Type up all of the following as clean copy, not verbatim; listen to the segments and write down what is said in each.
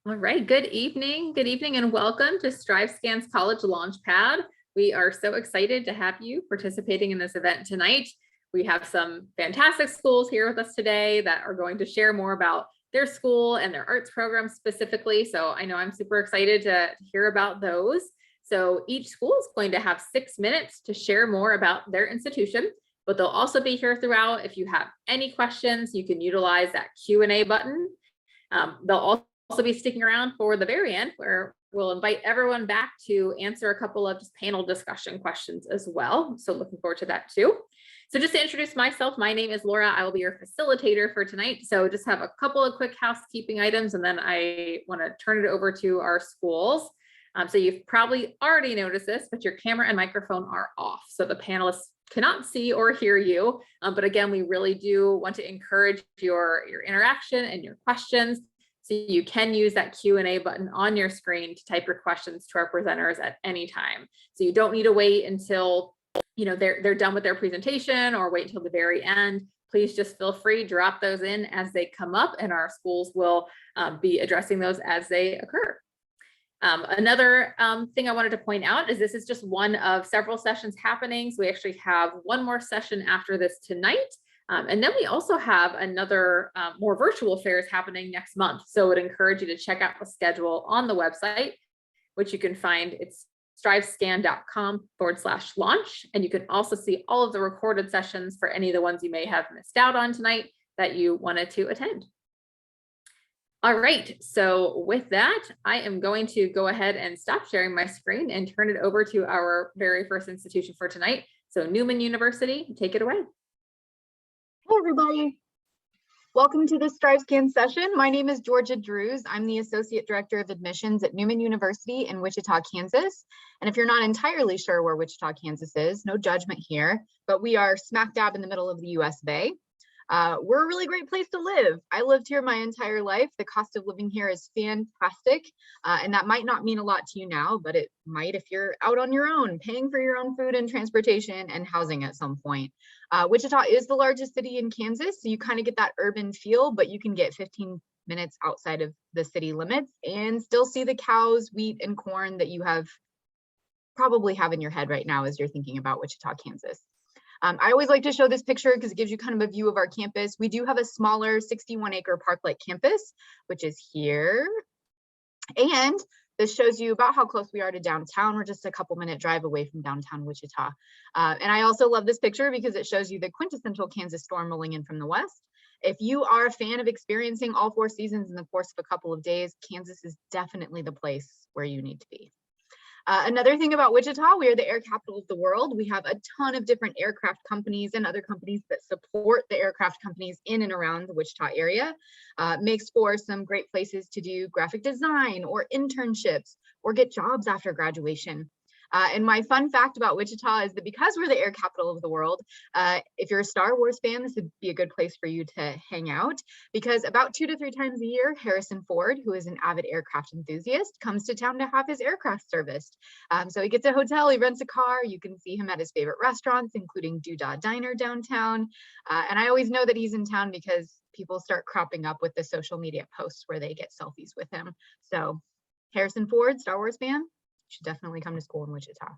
All right, good evening, and welcome to StriveScan's College Launchpad. We are so excited to have you participating in this event tonight. We have some fantastic schools here with us today that are going to share more about their school and their arts program specifically. So I know I'm super excited to hear about those. So each school is going to have 6 minutes to share more about their institution, but they'll also be here throughout. If you have any questions, you can utilize that Q&A button. They'll also be sticking around for the very end, where we'll invite everyone back to answer a couple of just panel discussion questions as well. So looking forward to that too. So just to introduce myself, my name is Laura. I will be your facilitator for tonight. So just have a couple of quick housekeeping items, and then I want to turn it over to our schools. So you've probably already noticed this, but your camera and microphone are off. So the panelists cannot see or hear you. But again, we really do want to encourage your interaction and your questions. So you can use that Q&A button on your screen to type your questions to our presenters at any time. So you don't need to wait until they're done with their presentation or wait until the very end. Please just feel free, drop those in as they come up, and our schools will be addressing those as they occur. Another thing I wanted to point out is this is just one of several sessions happening. So we actually have one more session after this tonight. And then we also have another more virtual fairs happening next month. So I would encourage you to check out the schedule on the website, which you can find. It's strivescan.com/launch. And you can also see all of the recorded sessions for any of the ones you may have missed out on tonight that you wanted to attend. All right, so with that, I am going to go ahead and stop sharing my screen and turn it over to our very first institution for tonight. So Newman University, take it away. Hey everybody, welcome to this StriveScan session. My name is Georgia Drews. I'm the Associate Director of Admissions at Newman University in Wichita, Kansas. And if you're not entirely sure where Wichita, Kansas is, no judgment here, but we are smack dab in the middle of the US of A. We're a really great place to live. I lived here my entire life. The cost of living here is fantastic. And that might not mean a lot to you now, but it might if you're out on your own, paying for your own food and transportation and housing at some point. Wichita is the largest city in Kansas, so you kind of get that urban feel, but you can get 15 minutes outside of the city limits and still see the cows, wheat, and corn that you probably have in your head right now as you're thinking about Wichita, Kansas. I always like to show this picture because it gives you kind of a view of our campus. We do have a smaller 61-acre park-like campus, which is here. And this shows you about how close we are to downtown. We're just a couple-minute drive away from downtown Wichita. And I also love this picture because it shows you the quintessential Kansas storm rolling in from the west. If you are a fan of experiencing all 4 seasons in the course of a couple of days, Kansas is definitely the place where you need to be. Another thing about Wichita, we are the air capital of the world. We have a ton of different aircraft companies and other companies that support the aircraft companies in and around the Wichita area. Makes for some great places to do graphic design or internships or get jobs after graduation. And my fun fact about Wichita is that because we're the air capital of the world, if you're a Star Wars fan, this would be a good place for you to hang out, because about 2 to 3 times a year, Harrison Ford, who is an avid aircraft enthusiast, comes to town to have his aircraft serviced. So he gets a hotel, he rents a car, you can see him at his favorite restaurants, including Doodah Diner downtown. And I always know that he's in town because people start cropping up with the social media posts where they get selfies with him. So Harrison Ford, Star Wars fan, should definitely come to school in Wichita.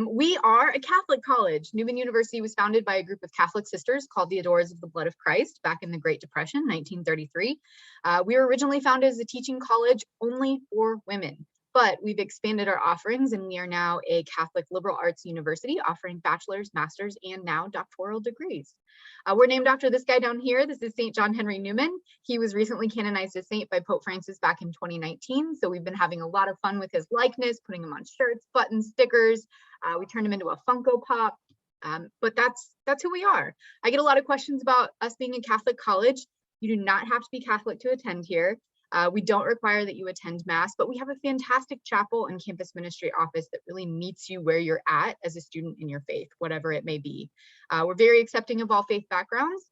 We are a Catholic college. Newman University was founded by a group of Catholic sisters called the Adorers of the Blood of Christ back in the Great Depression, 1933. We were originally founded as a teaching college only for women, but we've expanded our offerings and we are now a Catholic liberal arts university offering bachelor's, master's, and now doctoral degrees. We're named after this guy down here. This is St. John Henry Newman. He was recently canonized as saint by Pope Francis back in 2019. So we've been having a lot of fun with his likeness, putting him on shirts, buttons, stickers. We turned him into a Funko Pop, but that's who we are. I get a lot of questions about us being a Catholic college. You do not have to be Catholic to attend here. We don't require that you attend Mass, but we have a fantastic chapel and campus ministry office that really meets you where you're at as a student in your faith, whatever it may be. We're very accepting of all faith backgrounds.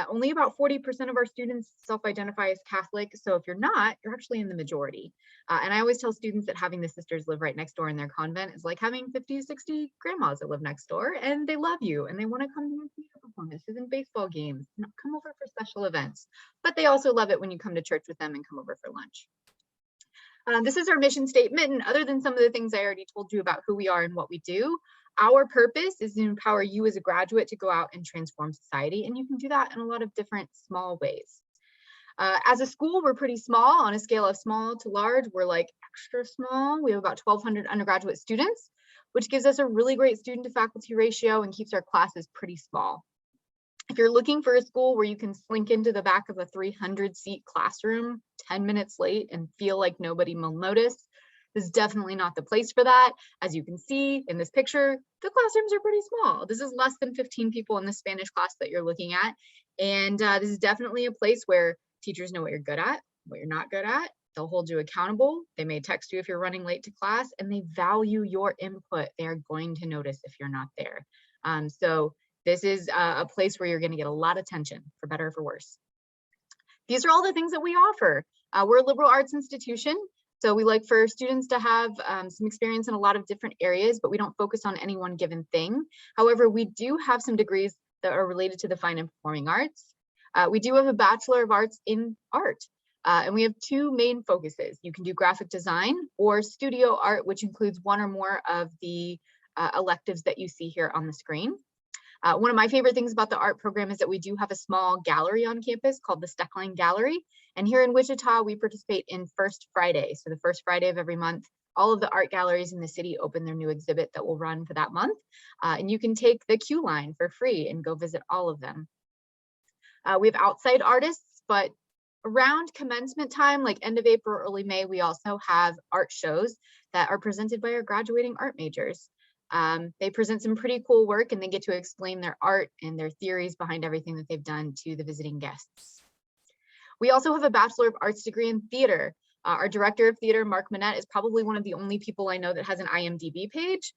Only about 40% of our students self-identify as Catholic. So if you're not, you're actually in the majority. And I always tell students that having the sisters live right next door in their convent is like having 50, 60 grandmas that live next door, and they love you and they want to come to your theater performances and baseball games, not come over for special events. But they also love it when you come to church with them and come over for lunch. This is our mission statement, and other than some of the things I already told you about who we are and what we do, our purpose is to empower you as a graduate to go out and transform society, and you can do that in a lot of different small ways. As a school, we're pretty small. On a scale of small to large, we're like extra small. We have about 1,200 undergraduate students, which gives us a really great student to faculty ratio and keeps our classes pretty small. If you're looking for a school where you can slink into the back of a 300-seat classroom 10 minutes late and feel like nobody will notice, this is definitely not the place for that. As you can see in this picture, the classrooms are pretty small. This is less than 15 people in the Spanish class that you're looking at. And this is definitely a place where teachers know what you're good at, what you're not good at. They'll hold you accountable. They may text you if you're running late to class, and they value your input. They are going to notice if you're not there. So this is a place where you're going to get a lot of attention, for better or for worse. These are all the things that we offer. We're a liberal arts institution, so we like for students to have some experience in a lot of different areas, but we don't focus on any one given thing. However, we do have some degrees that are related to the fine and performing arts. We do have a Bachelor of Arts in Art, and we have two main focuses. You can do graphic design or studio art, which includes one or more of the electives that you see here on the screen. One of my favorite things about the art program is that we do have a small gallery on campus called the Steckline Gallery. And here in Wichita, we participate in First Friday. So the first Friday of every month, all of the art galleries in the city open their new exhibit that will run for that month. And you can take the queue line for free and go visit all of them. We have outside artists, but around commencement time, like end of April, early May, we also have art shows that are presented by our graduating art majors. They present some pretty cool work, and they get to explain their art and their theories behind everything that they've done to the visiting guests. We also have a Bachelor of Arts degree in theater. Our director of theater, Mark Manette, is probably one of the only people I know that has an IMDb page.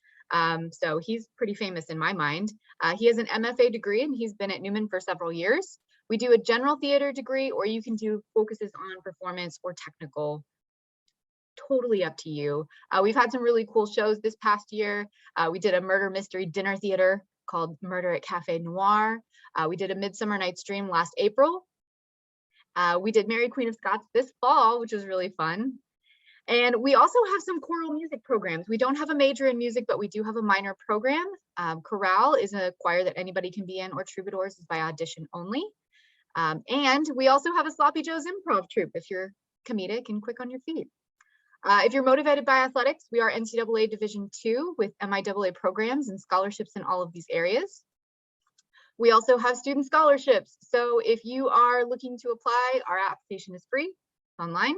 So he's pretty famous in my mind. He has an MFA degree, and he's been at Newman for several years. We do a general theater degree, or you can do focuses on performance or technical. Totally up to you. We've had some really cool shows this past year. We did a murder mystery dinner theater called Murder at Cafe Noir. We did a Midsummer Night's Dream last April. We did Mary Queen of Scots this fall, which was really fun. And we also have some choral music programs. We don't have a major in music, but we do have a minor program. Chorale is a choir that anybody can be in, or troubadours is by audition only. And we also have a Sloppy Joe's improv troupe if you're comedic and quick on your feet. If you're motivated by athletics, we are NCAA Division II with MIAA programs and scholarships in all of these areas. We also have student scholarships. So if you are looking to apply, our application is free, it's online.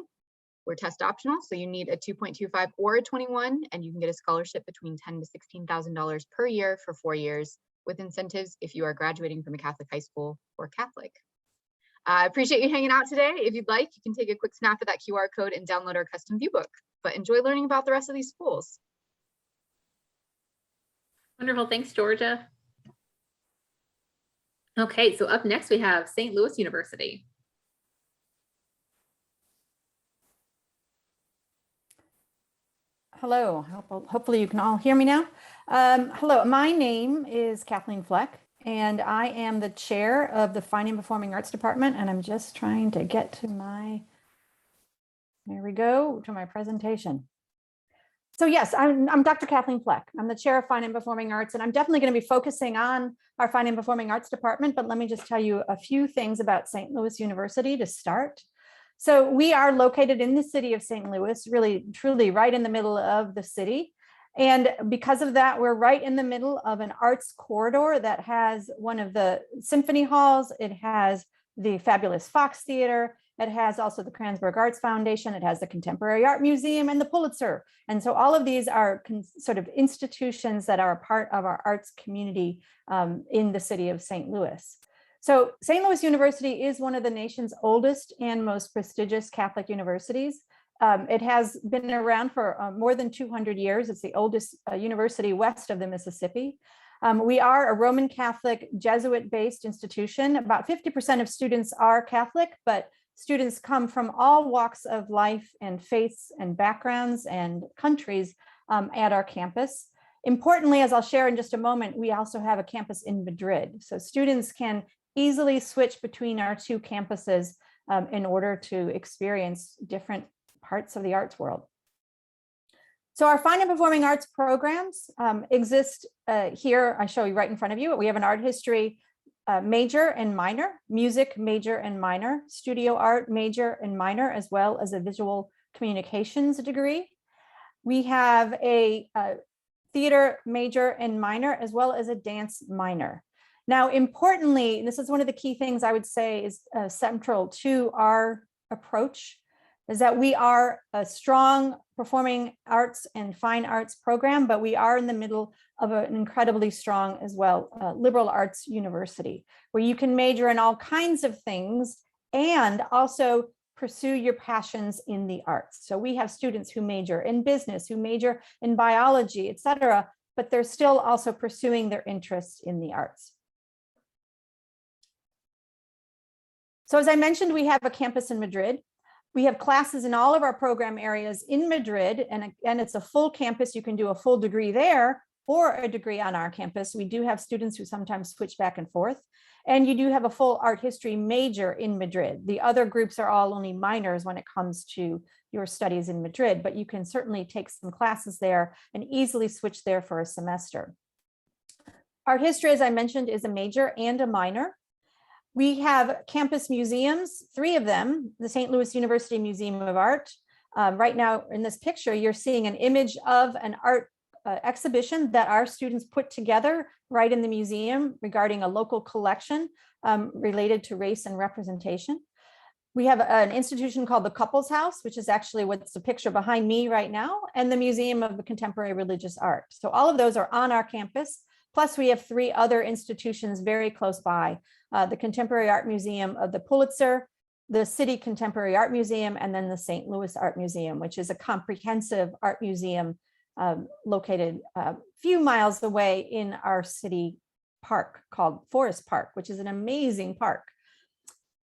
We're test optional, so you need a 2.25 or a 21, and you can get a scholarship between $10,000 to $16,000 per year for 4 years, with incentives if you are graduating from a Catholic high school or Catholic. I appreciate you hanging out today. If you'd like, you can take a quick snap of that QR code and download our custom viewbook, but enjoy learning about the rest of these schools. Wonderful, thanks, Georgia. Okay, so up next we have St. Louis University. Hello, hopefully you can all hear me now. Hello, my name is Kathleen Fleck, and I am the chair of the Fine and Performing Arts Department, and I'm just trying to get to my, there we go, to my presentation. So yes, I'm Dr. Kathleen Fleck. I'm the chair of Fine and Performing Arts, and I'm definitely going to be focusing on our Fine and Performing Arts Department, but let me just tell you a few things about St. Louis University to start. So we are located in the city of St. Louis, really, truly right in the middle of the city. And because of that, we're right in the middle of an arts corridor that has one of the symphony halls. It has the fabulous Fox Theater. It has also the Kranzberg Arts Foundation. It has the Contemporary Art Museum and the Pulitzer. And so all of these are sort of institutions that are a part of our arts community in the city of St. Louis. So St. Louis University is one of the nation's oldest and most prestigious Catholic universities. It has been around for more than 200 years. It's the oldest university west of the Mississippi. We are a Roman Catholic Jesuit-based institution. About 50% of students are Catholic, but students come from all walks of life and faiths and backgrounds and countries at our campus. Importantly, as I'll share in just a moment, we also have a campus in Madrid. So students can easily switch between our two campuses in order to experience different parts of the arts world. So our fine and performing arts programs exist here. I show you right in front of you. We have an art history major and minor, music major and minor, studio art major and minor, as well as a visual communications degree. We have a theater major and minor, as well as a dance minor. Now, importantly, this is one of the key things I would say is central to our approach, is that we are a strong performing arts and fine arts program, but we are in the middle of an incredibly strong as well liberal arts university, where you can major in all kinds of things and also pursue your passions in the arts. So we have students who major in business, who major in biology, et cetera, but they're still also pursuing their interests in the arts. So as I mentioned, we have a campus in Madrid. We have classes in all of our program areas in Madrid, and it's a full campus. You can do a full degree there or a degree on our campus. We do have students who sometimes switch back and forth, and you do have a full art history major in Madrid. The other groups are all only minors when it comes to your studies in Madrid, but you can certainly take some classes there and easily switch there for a semester. Art history, as I mentioned, is a major and a minor. We have campus museums, 3 of them, the St. Louis University Museum of Art. Right now in this picture, you're seeing an image of an art exhibition that our students put together right in the museum regarding a local collection related to race and representation. We have an institution called the Couples House, which is actually what's the picture behind me right now, and the Museum of Contemporary Religious Art. So all of those are on our campus. Plus, we have 3 other institutions very close by, the Contemporary Art Museum of the Pulitzer, the City Contemporary Art Museum, and then the St. Louis Art Museum, which is a comprehensive art museum located a few miles away in our city park called Forest Park, which is an amazing park.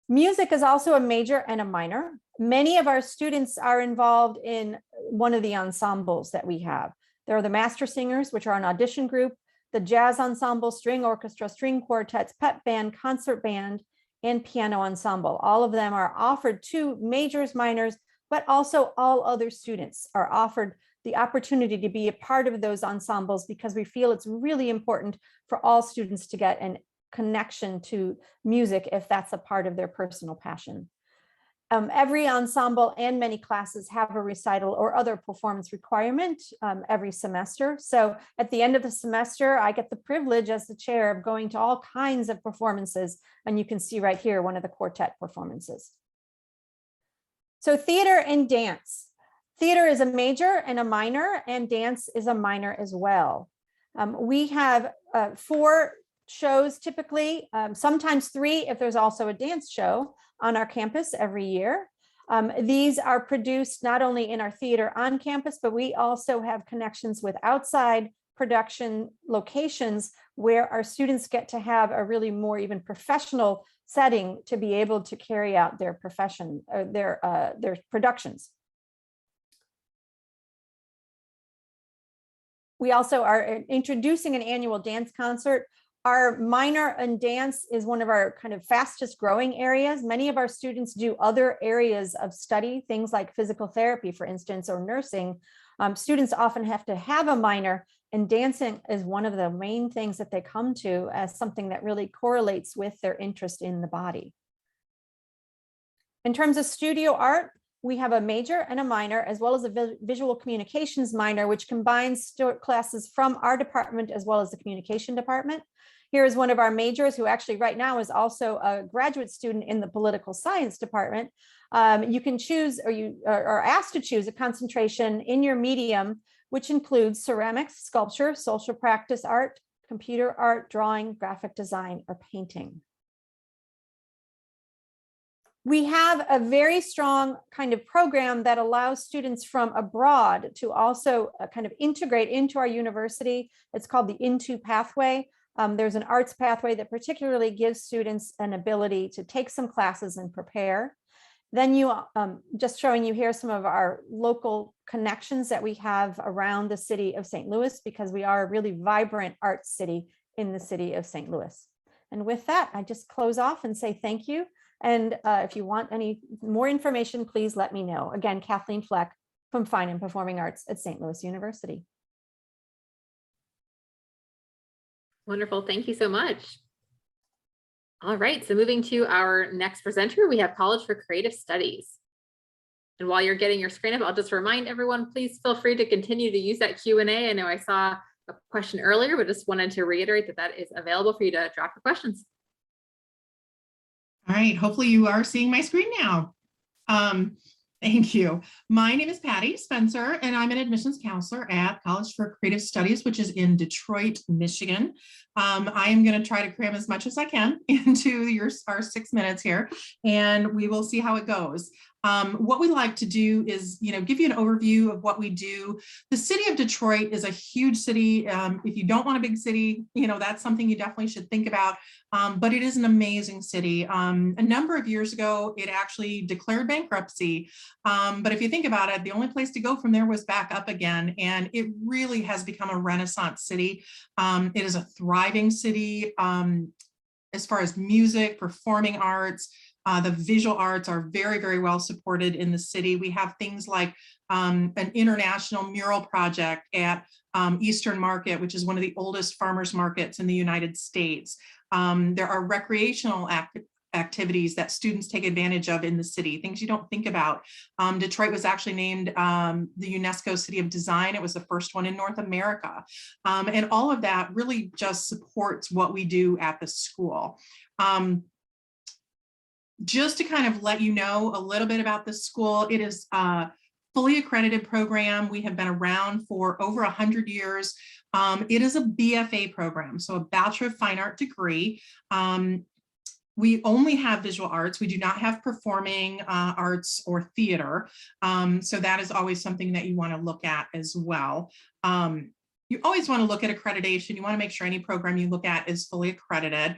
Music is also a major and a minor. Many of our students are involved in one of the ensembles that we have. There are the Master Singers, which are an audition group, the jazz ensemble, string orchestra, string quartets, pep band, concert band, and piano ensemble. All of them are offered to majors, minors, but also all other students are offered the opportunity to be a part of those ensembles because we feel it's really important for all students to get a connection to music if that's a part of their personal passion. Every ensemble and many classes have a recital or other performance requirement every semester. So at the end of the semester, I get the privilege as the chair of going to all kinds of performances. And you can see right here, one of the quartet performances. So theater and dance. Theater is a major and a minor, and dance is a minor as well. We have 4 shows typically, sometimes 3 if there's also a dance show on our campus every year. These are produced not only in our theater on campus, but we also have connections with outside production locations where our students get to have a really more even professional setting to be able to carry out their profession, or their productions. We also are introducing an annual dance concert. Our minor in dance is one of our kind of fastest growing areas. Many of our students do other areas of study, things like physical therapy, for instance, or nursing. Students often have to have a minor, and dancing is one of the main things that they come to as something that really correlates with their interest in the body. In terms of studio art, we have a major and a minor, as well as a visual communications minor, which combines classes from our department as well as the communication department. Here is one of our majors who actually right now is also a graduate student in the political science department. You can choose, or you are asked to choose a concentration in your medium, which includes ceramics, sculpture, social practice art, computer art, drawing, graphic design, or painting. We have a very strong kind of program that allows students from abroad to also kind of integrate into our university. It's called the Into pathway. There's an arts pathway that particularly gives students an ability to take some classes and prepare. Then just showing you here some of our local connections that we have around the city of St. Louis, because we are a really vibrant arts city in the city of St. Louis. And with that, I just close off and say thank you. And if you want any more information, please let me know. Again, Kathleen Fleck from Fine and Performing Arts at St. Louis University. Wonderful. Thank you so much. All right, so moving to our next presenter, we have College for Creative Studies. And while you're getting your screen up, I'll just remind everyone, please feel free to continue to use that Q&A. I know I saw a question earlier, but just wanted to reiterate that that is available for you to drop your questions. All right, hopefully you are seeing my screen now. Thank you. My name is Patty Spencer, and I'm an admissions counselor at College for Creative Studies, which is in Detroit, Michigan. I am going to try to cram as much as I can into our 6 minutes here, and we will see how it goes. What we like to do is, give you an overview of what we do. The city of Detroit is a huge city. If you don't want a big city, that's something you definitely should think about. But it is an amazing city. A number of years ago, it actually declared bankruptcy. But if you think about it, the only place to go from there was back up again. And it really has become a Renaissance city. It is a thriving city as far as music, performing arts. The visual arts are very, very well supported in the city. We have things like an international mural project at Eastern Market, which is one of the oldest farmers markets in the United States. There are recreational activities that students take advantage of in the city, things you don't think about. Detroit was actually named the UNESCO City of Design. It was the first one in North America. And all of that really just supports what we do at the school. Just to kind of let you know a little bit about the school, it is a fully accredited program. We have been around for over 100 years. It is a BFA program, so a Bachelor of Fine Art degree. We only have visual arts. We do not have performing arts or theater. So that is always something that you want to look at as well. You always want to look at accreditation. You want to make sure any program you look at is fully accredited.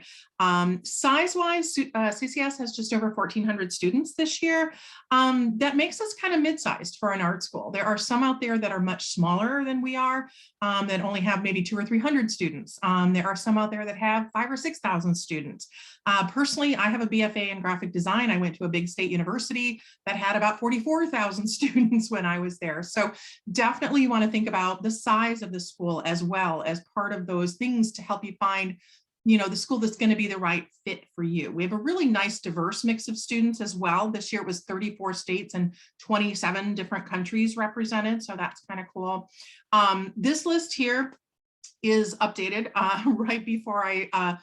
Size-wise, CCS has just over 1,400 students this year. That makes us kind of mid-sized for an art school. There are some out there that are much smaller than we are, that only have maybe 200 or 300 students. There are some out there that have 5,000 or 6,000 students. Personally, I have a BFA in graphic design. I went to a big state university that had about 44,000 students when I was there. So definitely you want to think about the size of the school as well as part of those things to help you find, the school that's going to be the right fit for you. We have a really nice diverse mix of students as well. This year it was 34 states and 27 different countries represented. So that's kind of cool. This list here is updated right before I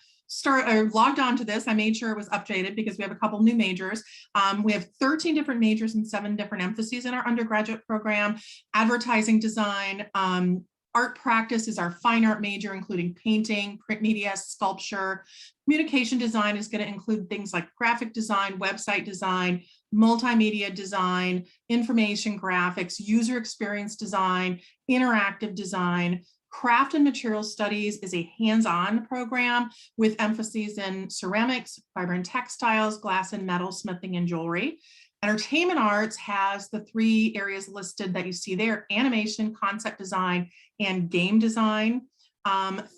logged on to this. I made sure it was updated because we have a couple new majors. We have 13 different majors and 7 different emphases in our undergraduate program. Advertising design, art practice is our fine art major, including painting, print media, sculpture. Communication design is going to include things like graphic design, website design, multimedia design, information graphics, user experience design, interactive design. Craft and material studies is a hands-on program with emphases in ceramics, fiber and textiles, glass and metal, smithing and jewelry. Entertainment arts has the 3 areas listed that you see there: animation, concept design, and game design.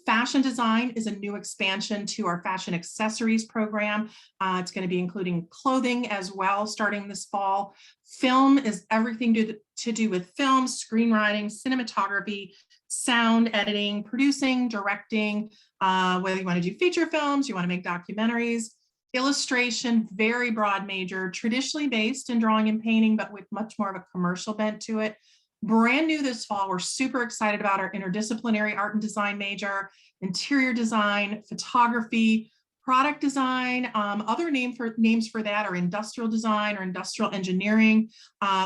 Fashion design is a new expansion to our fashion accessories program. It's going to be including clothing as well starting this fall. Film is everything to do with film, screenwriting, cinematography, sound editing, producing, directing, whether you want to do feature films, you want to make documentaries. Illustration, very broad major, traditionally based in drawing and painting, but with much more of a commercial bent to it. Brand new this fall, we're super excited about our interdisciplinary art and design major, interior design, photography, product design. Other names for that are industrial design or industrial engineering,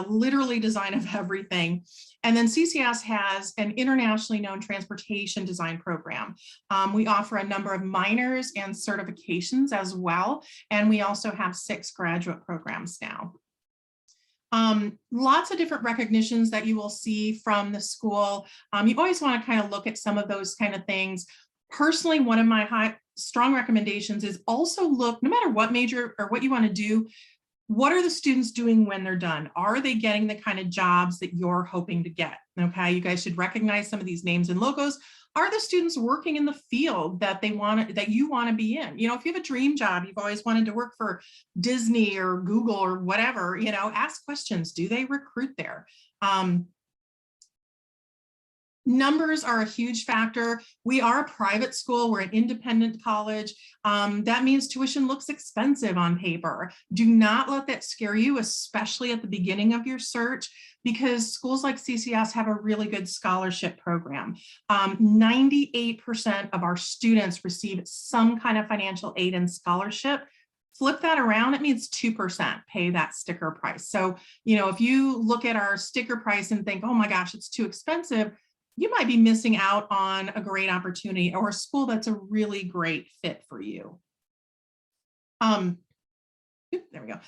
literally design of everything. And then CCS has an internationally known transportation design program. We offer a number of minors and certifications as well. And we also have 6 graduate programs now. Lots of different recognitions that you will see from the school. You always want to kind of look at some of those kind of things. Personally, one of my strong recommendations is also look, no matter what major or what you want to do, what are the students doing when they're done? Are they getting the kind of jobs that you're hoping to get? Okay, you guys should recognize some of these names and logos. Are the students working in the field that you want to be in? You know, if you have a dream job, you've always wanted to work for Disney or Google or whatever, you know, ask questions. Do they recruit there? Numbers are a huge factor. We are a private school. We're an independent college. That means tuition looks expensive on paper. Do not let that scare you, especially at the beginning of your search, because schools like CCS have a really good scholarship program. 98% of our students receive some kind of financial aid and scholarship. Flip that around, it means 2% pay that sticker price. So, you know, if you look at our sticker price and think, oh my gosh, it's too expensive, you might be missing out on a great opportunity or a school that's a really great fit for you. There we go.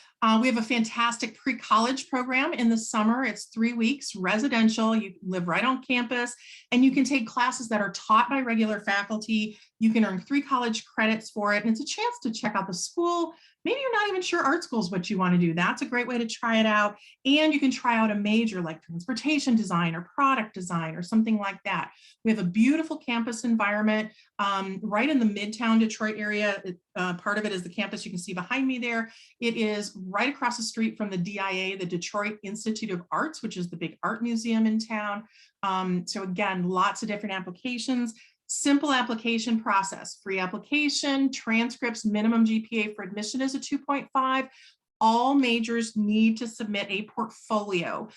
We have a fantastic pre-college program in the summer. It's 3 weeks residential. You live right on campus and you can take classes that are taught by regular faculty. You can earn 3 college credits for it. And it's a chance to check out the school. Maybe you're not even sure art school is what you want to do. That's a great way to try it out. And you can try out a major like transportation design or product design or something like that. We have a beautiful campus environment right in the Midtown Detroit area. Part of it is the campus you can see behind me there. It is right across the street from the DIA, the Detroit Institute of Arts, which is the big art museum in town. So again, lots of different applications. Simple application process, free application, transcripts, minimum GPA for admission is a 2.5. All majors need to submit a portfolio.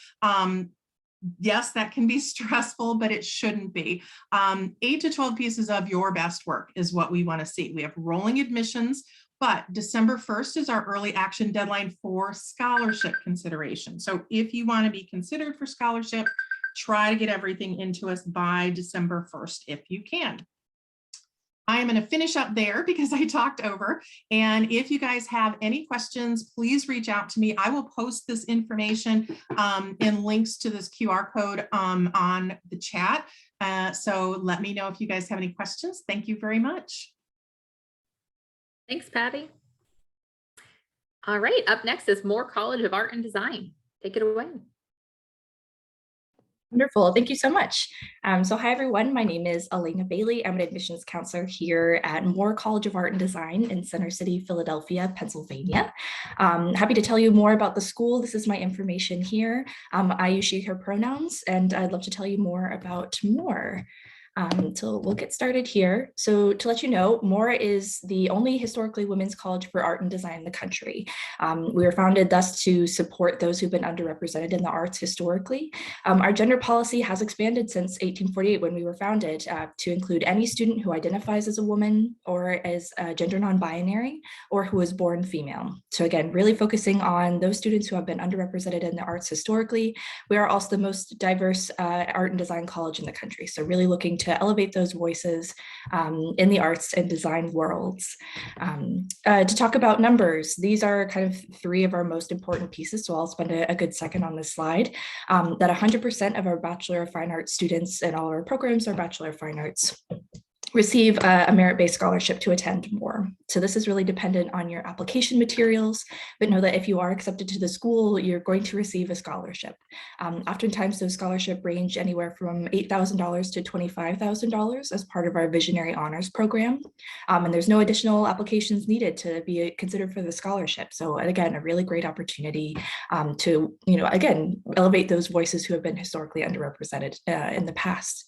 Yes, that can be stressful, but it shouldn't be. 8 to 12 pieces of your best work is what we want to see. We have rolling admissions, but December 1st is our early action deadline for scholarship consideration. So if you want to be considered for scholarship, try to get everything into us by December 1st if you can. I am going to finish up there because I talked over. And if you guys have any questions, please reach out to me. I will post this information in links to this QR code on the chat. So let me know if you guys have any questions. Thank you very much. Thanks, Patty. All right, up next is Moore College of Art and Design. Take it away. Wonderful. Thank you so much. So hi, everyone. My name is Elena Bailey. I'm an admissions counselor here at Moore College of Art and Design in Center City, Philadelphia, Pennsylvania. Happy to tell you more about the school. This is my information here. I use she, her pronouns, and I'd love to tell you more about Moore. So we'll get started here. So to let you know, Moore is the only historically women's college for art and design in the country. We were founded thus to support those who've been underrepresented in the arts historically. Our gender policy has expanded since 1848 when we were founded to include any student who identifies as a woman or as gender non-binary or who was born female. So again, really focusing on those students who have been underrepresented in the arts historically. We are also the most diverse art and design college in the country. So really looking to elevate those voices in the arts and design worlds. To talk about numbers, these are kind of 3 of our most important pieces, so I'll spend a good second on this slide. That 100% of our Bachelor of Fine Arts students in all our programs are Bachelor of Fine Arts receive a merit-based scholarship to attend Moore. So this is really dependent on your application materials, but know that if you are accepted to the school, you're going to receive a scholarship. Oftentimes those scholarships range anywhere from $8,000 to $25,000 as part of our Visionary Honors Program. And there's no additional applications needed to be considered for the scholarship. So again, a really great opportunity to, again, elevate those voices who have been historically underrepresented in the past.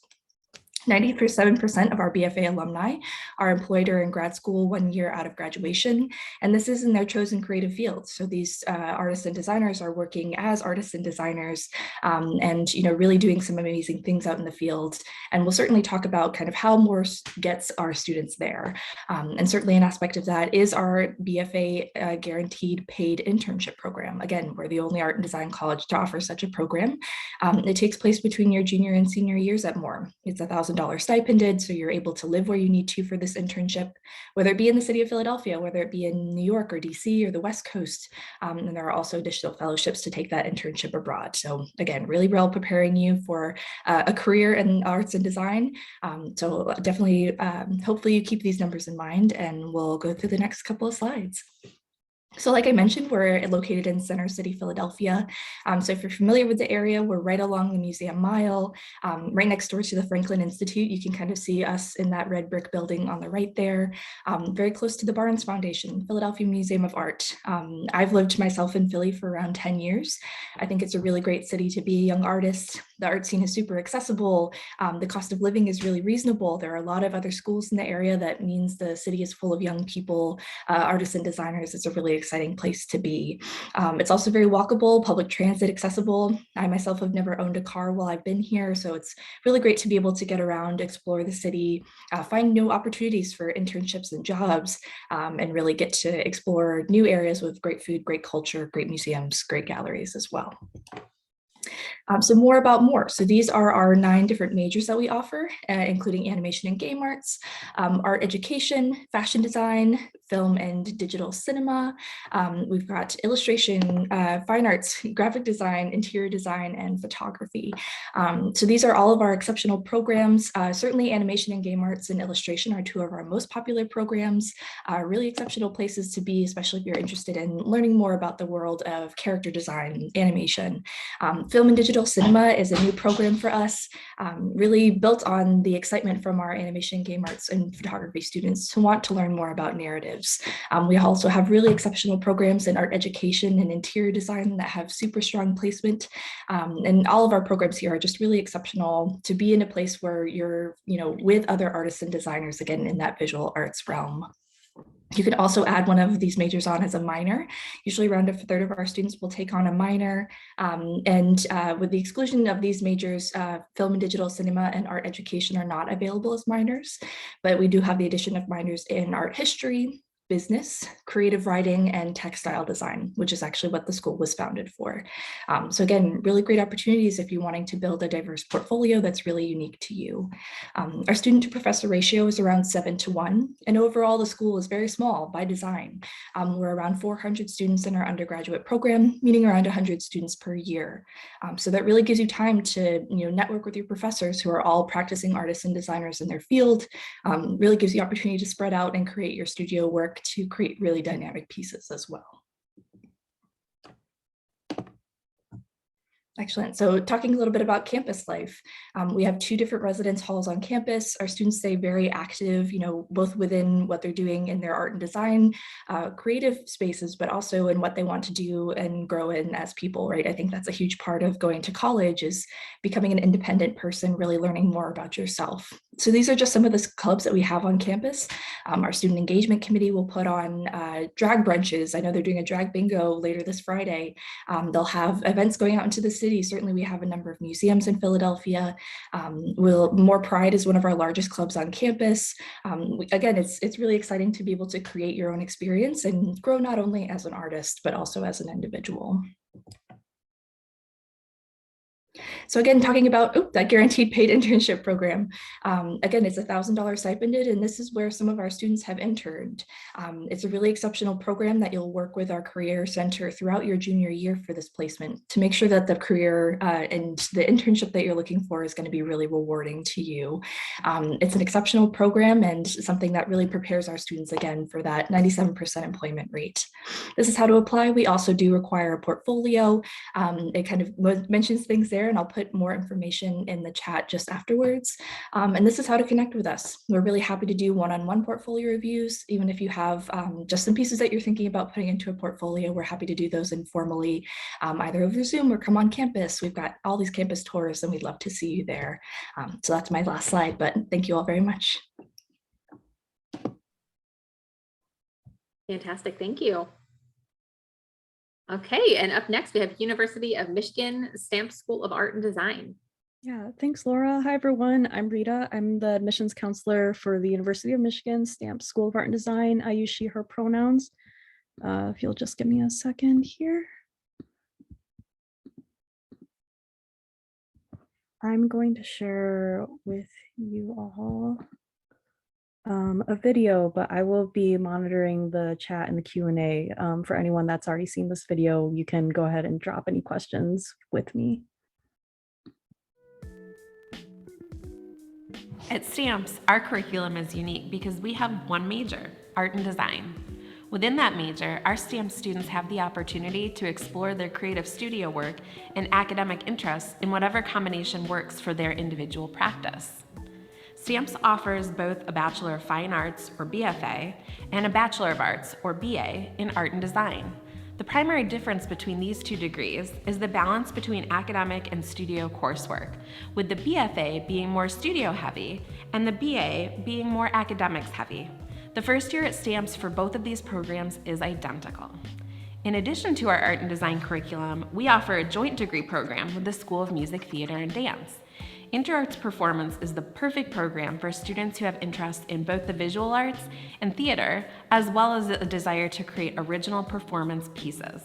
97% of our BFA alumni are employed or in grad school 1 year out of graduation, and this is in their chosen creative fields. So these artists and designers are working as artists and designers, and really doing some amazing things out in the field. And we'll certainly talk about kind of how Morse gets our students there. And certainly an aspect of that is our BFA guaranteed paid internship program. Again, we're the only art and design college to offer such a program. It takes place between your junior and senior years at Moore. It's $1,000 stipended, so you're able to live where you need to for this internship, whether it be in the city of Philadelphia, whether it be in New York or DC or the West Coast. And there are also additional fellowships to take that internship abroad. So again, really well preparing you for a career in arts and design. So definitely, hopefully you keep these numbers in mind, and we'll go through the next couple of slides. So like I mentioned, we're located in Center City, Philadelphia. So if you're familiar with the area, we're right along the Museum Mile, right next door to the Franklin Institute. You can kind of see us in that red brick building on the right there, very close to the Barnes Foundation, Philadelphia Museum of Art. I've lived myself in Philly for around 10 years. I think it's a really great city to be a young artist. The art scene is super accessible. The cost of living is really reasonable. There are a lot of other schools in the area. That means the city is full of young people, artists and designers. It's a really exciting place to be. It's also very walkable, public transit accessible. I myself have never owned a car while I've been here, so it's really great to be able to get around, explore the city, find new opportunities for internships and jobs, and really get to explore new areas with great food, great culture, great museums, great galleries as well. So more about Moore. So these are our 9 different majors that we offer, including animation and game arts, art education, fashion design, film and digital cinema. We've got illustration, fine arts, graphic design, interior design, and photography. So these are all of our exceptional programs. Certainly animation and game arts and illustration are 2 of our most popular programs, really exceptional places to be, especially if you're interested in learning more about the world of character design, animation. Film and digital cinema is a new program for us, really built on the excitement from our animation, game arts, and photography students who want to learn more about narratives. We also have really exceptional programs in art education and interior design that have super strong placement. And all of our programs here are just really exceptional to be in a place where you're, with other artists and designers, again, in that visual arts realm. You can also add one of these majors on as a minor. Usually around 1/3 of our students will take on a minor. With the exclusion of these majors, film and digital cinema and art education are not available as minors, but we do have the addition of minors in art history, business, creative writing, and textile design, which is actually what the school was founded for. So again, really great opportunities if you're wanting to build a diverse portfolio that's really unique to you. Our student to professor ratio is around 7:1, and overall the school is very small by design. We're around 400 students in our undergraduate program, meaning around 100 students per year. So that really gives you time to network with your professors who are all practicing artists and designers in their field, really gives you opportunity to spread out and create your studio work to create really dynamic pieces as well. Excellent. So talking a little bit about campus life, we have 2 different residence halls on campus. Our students stay very active, both within what they're doing in their art and design, creative spaces, but also in what they want to do and grow in as people, right? I think that's a huge part of going to college, is becoming an independent person, really learning more about yourself. So these are just some of the clubs that we have on campus. Our student engagement committee will put on drag brunches. I know they're doing a drag bingo later this Friday. They'll have events going out into the city. Certainly we have a number of museums in Philadelphia. More Pride is one of our largest clubs on campus. Again, it's really exciting to be able to create your own experience and grow not only as an artist, but also as an individual. So again, talking about that guaranteed paid internship program. Again, it's $1,000 stipended, and this is where some of our students have interned. It's a really exceptional program that you'll work with our career center throughout your junior year for this placement to make sure that the career and the internship that you're looking for is going to be really rewarding to you. It's an exceptional program and something that really prepares our students, again, for that 97% employment rate. This is how to apply. We also do require a portfolio. It kind of mentions things there. there, and I'll put more information in the chat just afterwards. And this is how to connect with us. We're really happy to do one-on-one portfolio reviews. Even if you have just some pieces that you're thinking about putting into a portfolio, we're happy to do those informally, either over Zoom or come on campus. We've got all these campus tours and we'd love to see you there. So that's my last slide, but thank you all very much. Fantastic, thank you. Okay, and up next we have University of Michigan Stamp School of Art and Design. Yeah, thanks, Laura. Hi, everyone. I'm Rita. I'm the admissions counselor for the University of Michigan Stamp School of Art and Design. I use she, her pronouns. If you'll just give me a second here. I'm going to share with you all a video, but I will be monitoring the chat and the Q&A. For anyone that's already seen this video, you can go ahead and drop any questions with me. At Stamps, our curriculum is unique because we have one major, art and design. Within that major, our Stamps students have the opportunity to explore their creative studio work and academic interests in whatever combination works for their individual practice. Stamps offers both a Bachelor of Fine Arts, or BFA, and a Bachelor of Arts, or BA, in Art and Design. The primary difference between these two degrees is the balance between academic and studio coursework, with the BFA being more studio heavy and the BA being more academics heavy. The first year at Stamps for both of these programs is identical. In addition to our art and design curriculum, we offer a joint degree program with the School of Music, Theater, and Dance. InterArts Performance is the perfect program for students who have interest in both the visual arts and theater, as well as a desire to create original performance pieces.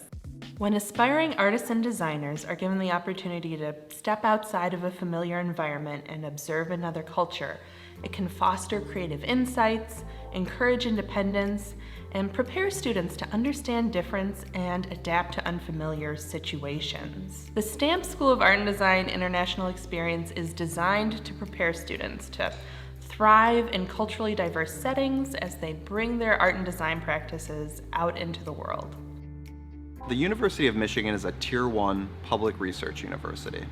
When aspiring artists and designers are given the opportunity to step outside of a familiar environment and observe another culture, it can foster creative insights, encourage independence, and prepare students to understand difference and adapt to unfamiliar situations. The Stamps School of Art and Design International Experience is designed to prepare students to thrive in culturally diverse settings as they bring their art and design practices out into the world. The University of Michigan is a Tier 1 public research university.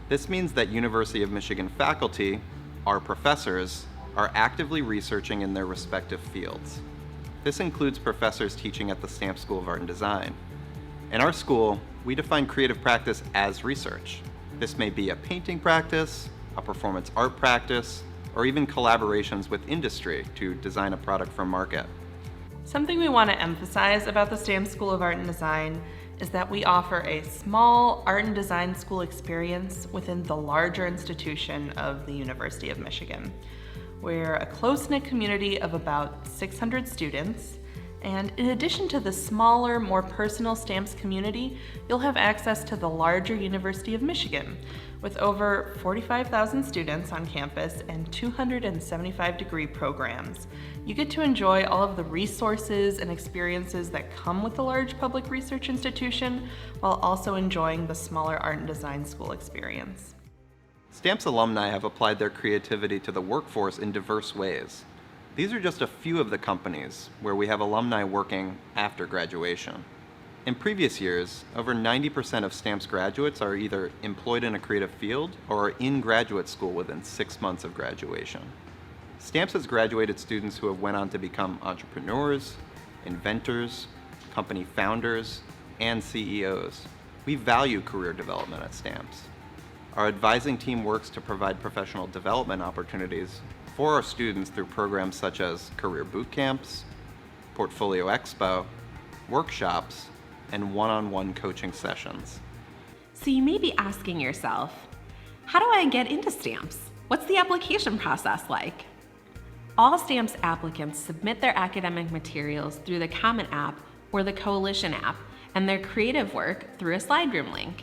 This means that University of Michigan faculty, our professors, are actively researching in their respective fields. This includes professors teaching at the Stamps School of Art and Design. In our school, we define creative practice as research. This may be a painting practice, a performance art practice, or even collaborations with industry to design a product for market. Something we want to emphasize about the Stamps School of Art and Design is that we offer a small art and design school experience within the larger institution of the University of Michigan. We're a close-knit community of about 600 students, and in addition to the smaller, more personal Stamps community, you'll have access to the larger University of Michigan, with over 45,000 students on campus and 275 degree programs. You get to enjoy all of the resources and experiences that come with a large public research institution, while also enjoying the smaller art and design school experience. Stamps alumni have applied their creativity to the workforce in diverse ways. These are just a few of the companies where we have alumni working after graduation. In previous years, over 90% of Stamps graduates are either employed in a creative field or are in graduate school within 6 months of graduation. Stamps has graduated students who have went on to become entrepreneurs, inventors, company founders, and CEOs. We value career development at Stamps. Our advising team works to provide professional development opportunities for our students through programs such as career boot camps, portfolio expo, workshops, and one-on-one coaching sessions. So you may be asking yourself, how do I get into Stamps? What's the application process like? All Stamps applicants submit their academic materials through the Common App or the Coalition app, and their creative work through a slide room link.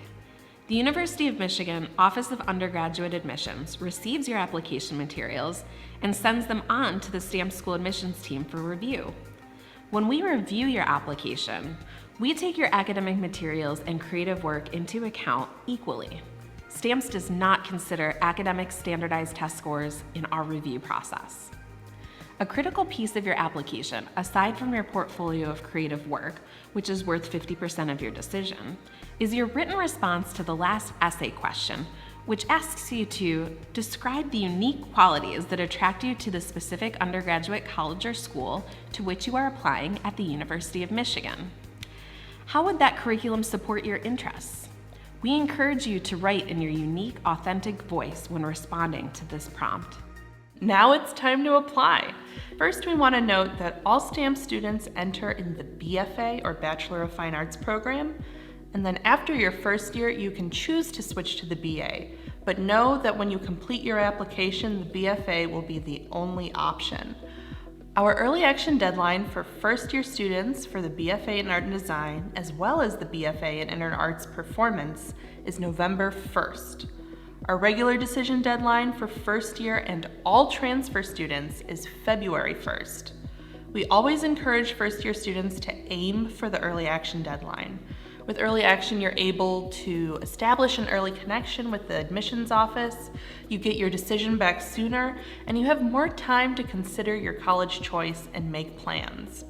The University of Michigan Office of Undergraduate Admissions receives your application materials and sends them on to the Stamps School admissions team for review. When we review your application, we take your academic materials and creative work into account equally. Stamps does not consider academic standardized test scores in our review process. A critical piece of your application, aside from your portfolio of creative work, which is worth 50% of your decision, is your written response to the last essay question, which asks you to describe the unique qualities that attract you to the specific undergraduate college or school to which you are applying at the University of Michigan. How would that curriculum support your interests? We encourage you to write in your unique, authentic voice when responding to this prompt. Now it's time to apply. First, we want to note that all STAM students enter in the BFA or Bachelor of Fine Arts program, and then after your first year, you can choose to switch to the BA. But know that when you complete your application, the BFA will be the only option. Our early action deadline for first-year students for the BFA in Art and Design, as well as the BFA in Inner Arts Performance, is November 1st. Our regular decision deadline for first year and all transfer students is February 1st. We always encourage first-year students to aim for the early action deadline. With early action, you're able to establish an early connection with the admissions office, you get your decision back sooner, and you have more time to consider your college choice and make plans.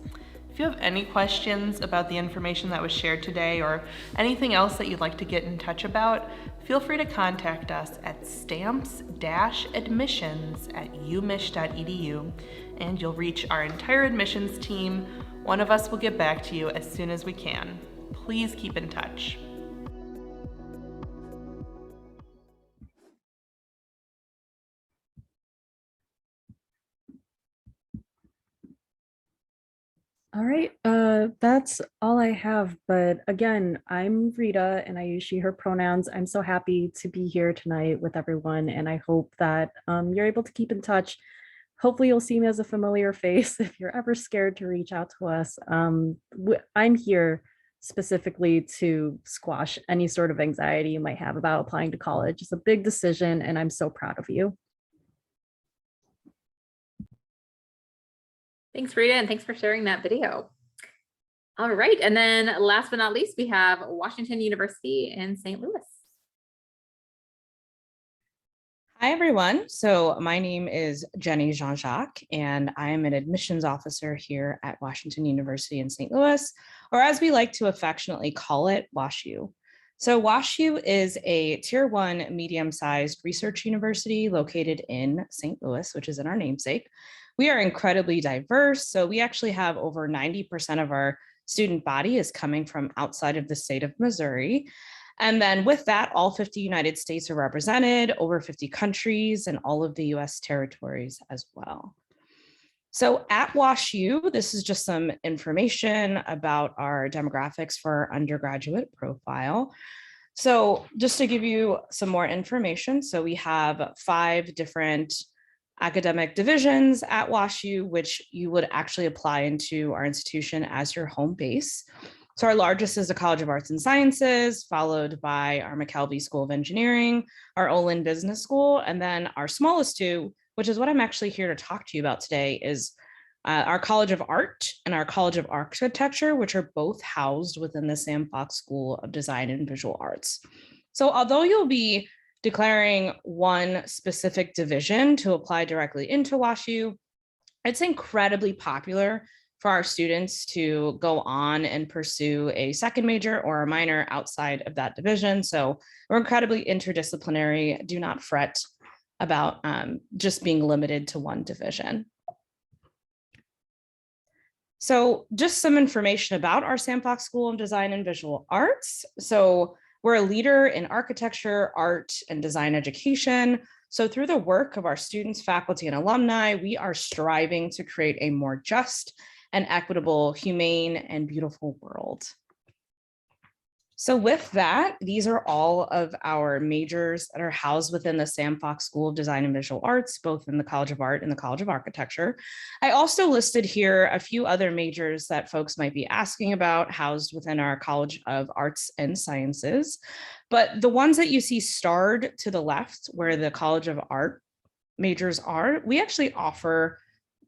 If you have any questions about the information that was shared today or anything else that you'd like to get in touch about, feel free to contact us at stamps-admissions@umich.edu, and you'll reach our entire admissions team. One of us will get back to you as soon as we can. Please keep in touch. All right, that's all I have. But again, I'm Rita and I use she, her pronouns. I'm so happy to be here tonight with everyone. And I hope that you're able to keep in touch. Hopefully you'll see me as a familiar face. If you're ever scared to reach out to us, I'm here specifically to squash any sort of anxiety you might have about applying to college. It's a big decision and I'm so proud of you. Thanks, Rita, and thanks for sharing that video. All right, and then last but not least, we have Washington University in St. Louis. Hi, everyone. So my name is Jenny Jean-Jacques, and I am an admissions officer here at Washington University in St. Louis, or as we like to affectionately call it, WashU. So WashU is a Tier 1 medium-sized research university located in St. Louis, which is in our namesake. We are incredibly diverse. So we actually have over 90% of our student body is coming from outside of the state of Missouri. And then with that, all 50 United States are represented, over 50 countries, and all of the US territories as well. So at WashU, this is just some information about our demographics for our undergraduate profile. So just to give you some more information, so we have 5 different academic divisions at WashU, which you would actually apply into our institution as your home base. So our largest is the College of Arts and Sciences, followed by our McKelvey School of Engineering, our Olin Business School, and then our smallest 2, which is what I'm actually here to talk to you about today, is our College of Art and our College of Architecture, which are both housed within the Sam Fox School of Design and Visual Arts. So although you'll be declaring one specific division to apply directly into WashU, it's incredibly popular for our students to go on and pursue a second major or a minor outside of that division. So we're incredibly interdisciplinary. Do not fret about just being limited to one division. So just some information about our Sam Fox School of Design and Visual Arts. So we're a leader in architecture, art, and design education. So through the work of our students, faculty, and alumni, we are striving to create a more just and equitable, humane, and beautiful world. So with that, these are all of our majors that are housed within the Sam Fox School of Design and Visual Arts, both in the College of Art and the College of Architecture. I also listed here a few other majors that folks might be asking about housed within our College of Arts and Sciences. But the ones that you see starred to the left, where the College of Art majors are, we actually offer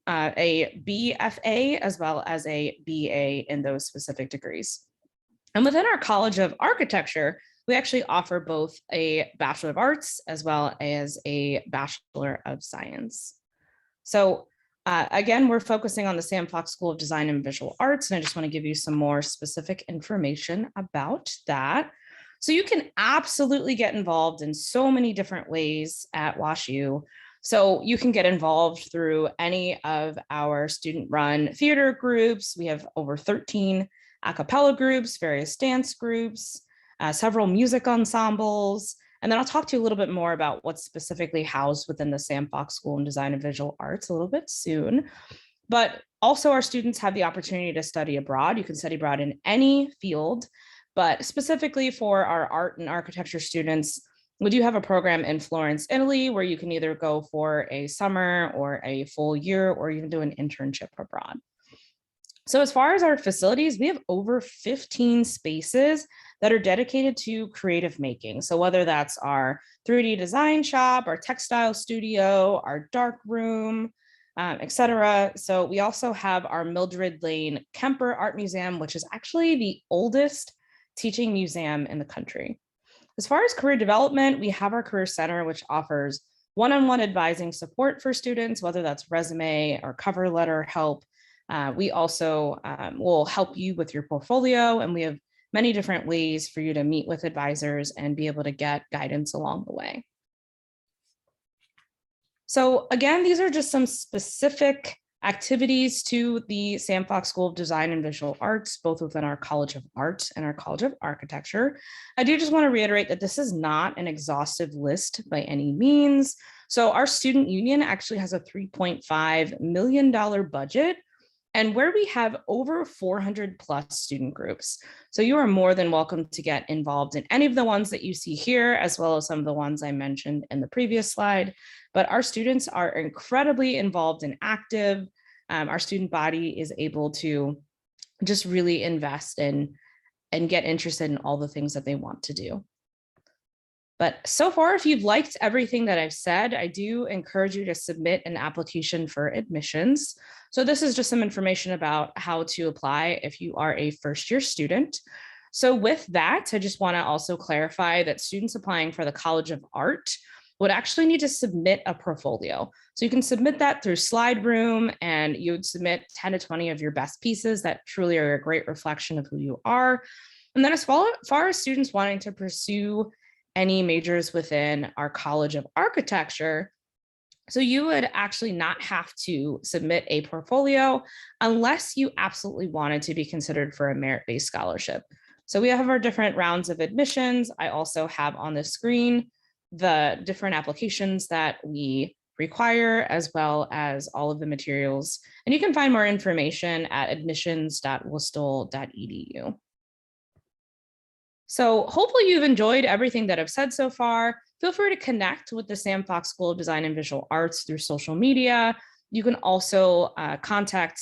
a BFA as well as a BA in those specific degrees. And within our College of Architecture, we actually offer both a Bachelor of Arts as well as a Bachelor of Science. So Again, we're focusing on the Sam Fox School of Design and Visual Arts, and I just want to give you some more specific information about that. So you can absolutely get involved in so many different ways at WashU. So you can get involved through any of our student-run theater groups. We have over 13 a cappella groups, various dance groups, several music ensembles, and then I'll talk to you a little bit more about what's specifically housed within the Sam Fox School in Design and Visual Arts a little bit soon. But also our students have the opportunity to study abroad. You can study abroad in any field, but specifically for our art and architecture students, we do have a program in Florence, Italy, where you can either go for a summer or a full year, or even do an internship abroad. So as far as our facilities, we have over 15 spaces that are dedicated to creative making. So whether that's our 3D design shop, our textile studio, our dark room, etc. So we also have our Mildred Lane Kemper Art Museum, which is actually the oldest teaching museum in the country. As far as career development, we have our Career Center, which offers one-on-one advising support for students, whether that's resume or cover letter help. We also will help you with your portfolio, and we have many different ways for you to meet with advisors and be able to get guidance along the way. So again, these are just some specific activities to the Sam Fox School of Design and Visual Arts, both within our College of Art and our College of Architecture. I do just want to reiterate that this is not an exhaustive list by any means. So our student union actually has a $3.5 million budget, and where we have over 400 plus student groups. So you are more than welcome to get involved in any of the ones that you see here, as well as some of the ones I mentioned in the previous slide. But our students are incredibly involved and active. Our student body is able to just really invest in and get interested in all the things that they want to do. But so far, if you've liked everything that I've said, I do encourage you to submit an application for admissions. So this is just some information about how to apply if you are a first-year student. So with that, I just want to also clarify that students applying for the College of Art would actually need to submit a portfolio. So you can submit that through Slide Room, and you would submit 10 to 20 of your best pieces that truly are a great reflection of who you are. And then as far as students wanting to pursue any majors within our College of Architecture, so you would actually not have to submit a portfolio unless you absolutely wanted to be considered for a merit-based scholarship. So we have our different rounds of admissions. I also have on the screen the different applications that we require, as well as all of the materials. And you can find more information at admissions.worcester.edu. So hopefully you've enjoyed everything that I've said so far. Feel free to connect with the Sam Fox School of Design and Visual Arts through social media. You can also contact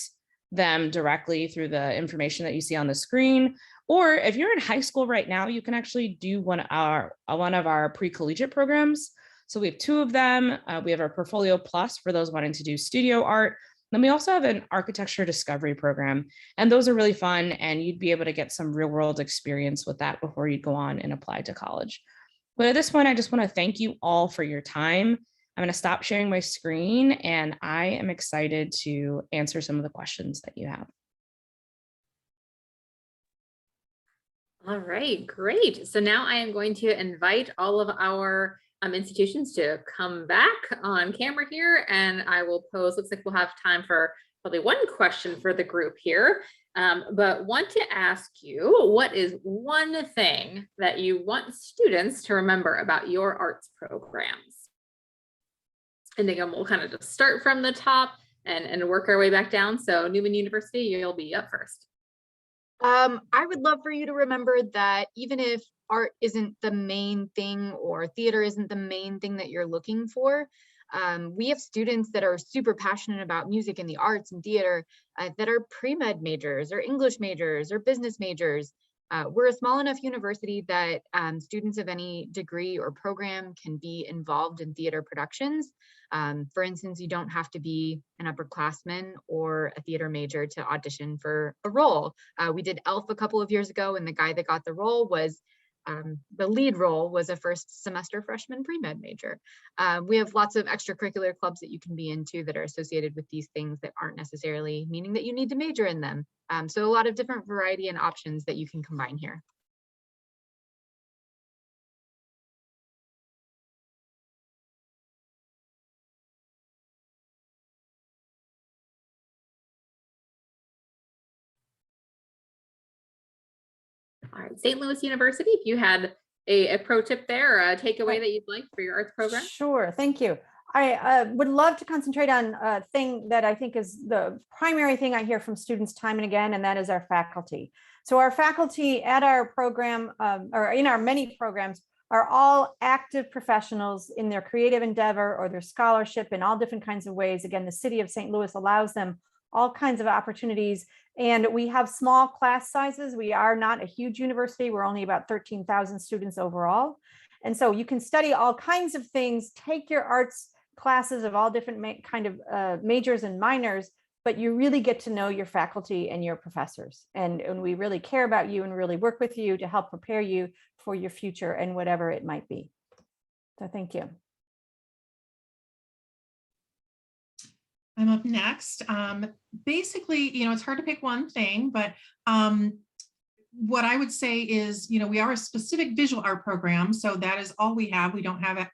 them directly through the information that you see on the screen. Or if you're in high school right now, you can actually do one of our pre-collegiate programs. So we have two of them. We have our Portfolio Plus for those wanting to do studio art. Then we also have an architecture discovery program, and those are really fun, and you'd be able to get some real world experience with that before you go on and apply to college. But at this point, I just want to thank you all for your time. I'm going to stop sharing my screen, and I am excited to answer some of the questions that you have. All right, great. So now I am going to invite all of our institutions to come back on camera here, and I will pose, looks like we'll have time for probably one question for the group here, but want to ask you, what is one thing that you want students to remember about your arts programs? And again, we'll kind of just start from the top and work our way back down. So Newman University, you'll be up first. I would love for you to remember that even if art isn't the main thing or theater isn't the main thing that you're looking for, we have students that are super passionate about music and the arts and theater that are pre-med majors or English majors or business majors. We're a small enough university that students of any degree or program can be involved in theater productions. For instance, you don't have to be an upperclassman or a theater major to audition for a role. We did Elf a couple of years ago, and the guy that got the role was the lead role was a first semester freshman pre-med major. We have lots of extracurricular clubs that you can be into that are associated with these things that aren't necessarily meaning that you need to major in them. So a lot of different variety and options that you can combine here. All right, St. Louis University, if you had a pro tip there or a takeaway that you'd like for your arts program. Sure, thank you. I would love to concentrate on a thing that I think is the primary thing I hear from students time and again, and that is our faculty. So our faculty at our program, or in our many programs, are all active professionals in their creative endeavor or their scholarship in all different kinds of ways. Again, the city of St. Louis allows them all kinds of opportunities, and we have small class sizes. We are not a huge university. We're only about 13,000 students overall. And so you can study all kinds of things, take your arts classes of all different kind of majors and minors, but you really get to know your faculty and your professors. And we really care about you and really work with you to help prepare you for your future and whatever it might be. So thank you. I'm up next. Basically, it's hard to pick one thing, but what I would say is, we are a specific visual art program. So that is all we have. We don't have,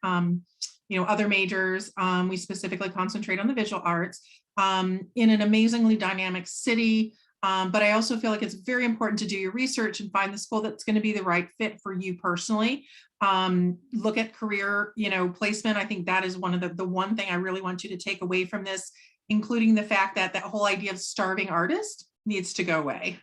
other majors. We specifically concentrate on the visual arts in an amazingly dynamic city. But I also feel like it's very important to do your research and find the school that's going to be the right fit for you personally. Look at career, placement. I think that is one of the one thing I really want you to take away from this, including the fact that that whole idea of starving artist needs to go away.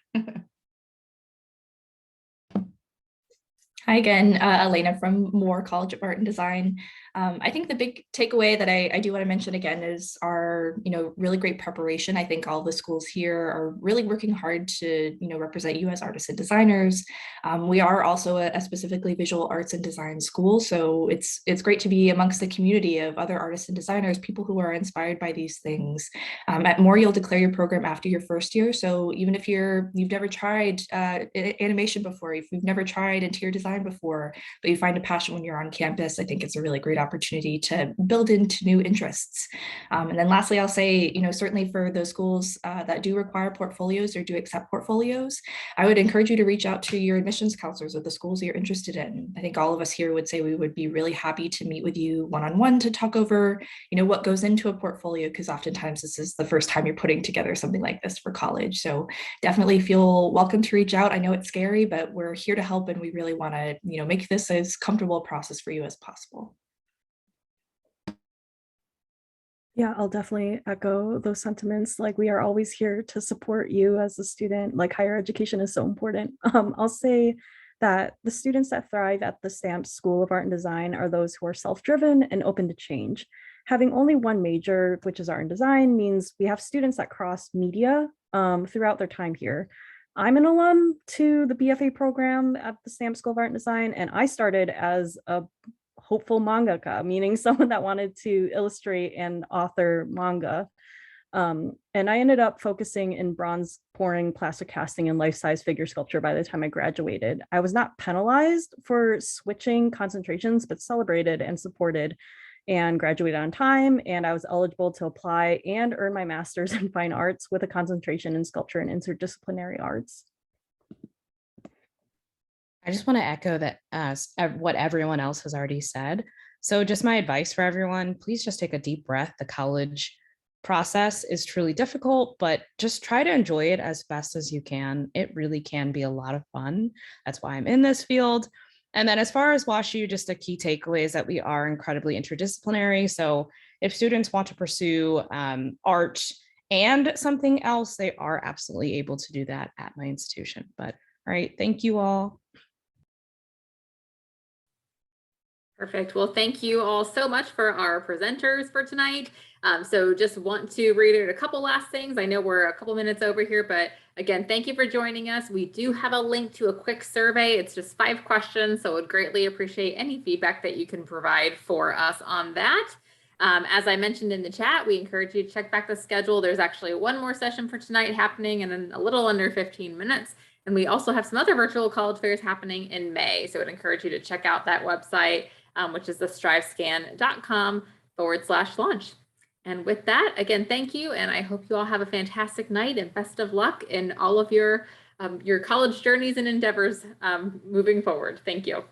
Hi again, Elena from Moore College of Art and Design. I think the big takeaway that I do want to mention again is our, really great preparation. I think all the schools here are really working hard to, represent you as artists and designers. We are also a specifically visual arts and design school, so it's great to be amongst the community of other artists and designers, people who are inspired by these things. At Moore, you'll declare your program after your first year, so even if you've never tried animation before, if you've never tried interior design before, but you find a passion when you're on campus, I think it's a really great opportunity to build into new interests. And then lastly, I'll say, certainly for those schools that do require portfolios or do accept portfolios, I would encourage you to reach out to your admissions counselors of the schools you're interested in. I think all of us here would say we would be really happy to meet with you one-on-one to talk over, what goes into a portfolio, because oftentimes this is the first time you're putting together something like this for college. So definitely feel welcome to reach out. I know it's scary, but we're here to help, and we really want to, make this as comfortable a process for you as possible. Yeah, I'll definitely echo those sentiments. Like, we are always here to support you as a student. Like, higher education is so important. I'll say that the students that thrive at the Stamps School of Art and Design are those who are self-driven and open to change. Having only one major, which is art and design, means we have students that cross media throughout their time here. I'm an alum to the BFA program at the Stamps School of Art and Design, and I started as a hopeful mangaka, meaning someone that wanted to illustrate and author manga. And I ended up focusing in bronze pouring, plastic casting, and life-size figure sculpture by the time I graduated. I was not penalized for switching concentrations, but celebrated and supported, and graduated on time. And I was eligible to apply and earn my master's in fine arts with a concentration in sculpture and interdisciplinary arts. I just want to echo that what everyone else has already said. So just my advice for everyone, please just take a deep breath. The college process is truly difficult, but just try to enjoy it as best as you can. It really can be a lot of fun. That's why I'm in this field. And then as far as WashU, just a key takeaway is that we are incredibly interdisciplinary. So if students want to pursue art and something else, they are absolutely able to do that at my institution. But all right, thank you all. Perfect. Well, thank you all so much for our presenters for tonight. So just want to reiterate a couple last things. I know we're a couple minutes over here, but again, thank you for joining us. We do have a link to a quick survey. It's just 5 questions, so I would greatly appreciate any feedback that you can provide for us on that. As I mentioned in the chat, we encourage you to check back the schedule. There's actually one more session for tonight happening in a little under 15 minutes. And we also have some other virtual college fairs happening in May. So I'd encourage you to check out that website, which is the strivescan.com/launch. And with that, again, thank you. And I hope you all have a fantastic night and best of luck in all of your college journeys and endeavors moving forward. Thank you.